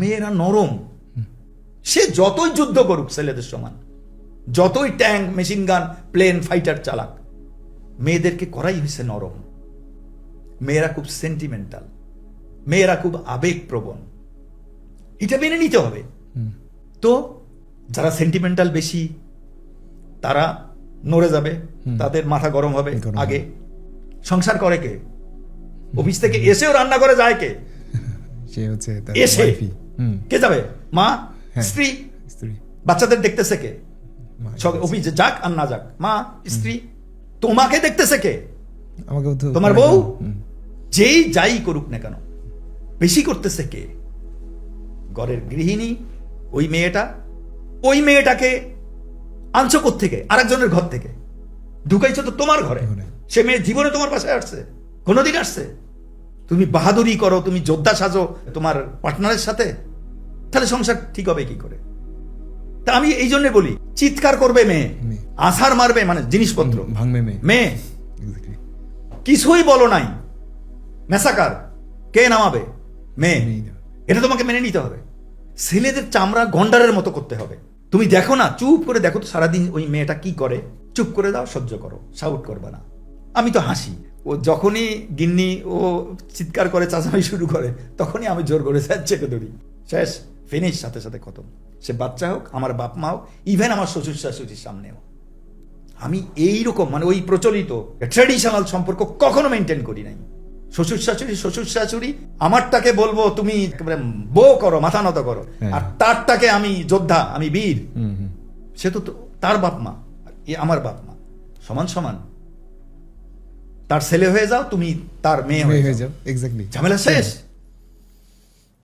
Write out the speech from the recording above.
মেয়েরা নরম, সে যতই যুদ্ধ করুক ছেলেদের সমান, যতই tank, machine gun, plane, fighter চালাক, মেয়েদেরকে করাই হয়েছে নরম। মেয়েরা খুব সেন্টিমেন্টাল, মেয়েরা খুব আবেগপ্রবণ, এটা মেনে নিতে হবে। তো যারা সেন্টিমেন্টাল বেশি তারা নড়ে যাবে, তাদের মাথা গরম হবে। আগে সংসার করে কে? অফিস থেকে এসেও রান্না করে যায় কে? সে হচ্ছে তার এসে ওয়াইফই। কে যাবে? মা, হ্যাঁ। স্ত্রী। স্ত্রী। বাচ্চাদের দেখতেছে কে? মা, অফিসে যাক আর না যাক, মা, স্ত্রী। তোমাকে দেখতেছে কে? আমাকেও তো তোমার বউ। হুম। যেই যাই করুক না কেন, বেশি করতেছে কে? ঘরের গৃহিণী। ওই মেয়েটাকে আনছো কোত্থেকে? আরেকজনের ঘর থেকে ঢুকাইছো তো তোমার ঘরে। সে মেয়ে জীবনে তোমার পাশে আসছে? কোনোদিন আসছে? তুমি বাহাদুরি করো, তুমি যোদ্ধা সাজো তোমার পার্টনারের সাথে, তাহলে সংসার ঠিক হবে কি করে? তা আমি এই জন্য বলি, চিৎকার করবে মেয়ে, মেয়ে। আছাড় মারবে, মানে জিনিসপত্র ভাঙবে মেয়ে। মেয়ে Exactly. কিছুই বলো নাই, মেসাকার কে নামাবে? মেয়ে। মেয়ে। এটা তোমাকে মেনে নিতে হবে। ছেলেদের চামড়া গন্ডারের মতো করতে হবে। তুমি দেখো না, চুপ করে দেখো তো সারাদিন ওই মেয়েটা কি করে, চুপ করে দাও, সহ্য করো, শাউট করবে না। আমি তো হাসি, ও যখনই গিন্নি ও চিৎকার করে, চাচামি শুরু করে, তখনই আমি জোর করে চেপে ধরি, শেষ, ফিনিশ, সাথে সাথে খতম। সে বাচ্চা হোক, আমার বাপ মা হোক, ইভেন আমার শ্বশুর শাশুড়ির সামনেও। আমি এইরকম মানে ওই প্রচলিত ট্র্যাডিশনাল সম্পর্ক কখনো মেনটেন করি নাই। শ্বশুর শাশুড়ি আমারটাকে বলবো তুমি বউ করো, মাথা নত করো, আর তারটাকে আমি যোদ্ধা, আমি বীর। সে তো তার বাপ মা, আমার বাপ মা, সমান সমান। তার ছেলে হয়ে যাও, তুমি তার মেয়ে হয়ে যাও, এক্স্যাক্টলি। ঝামেলা শেষ।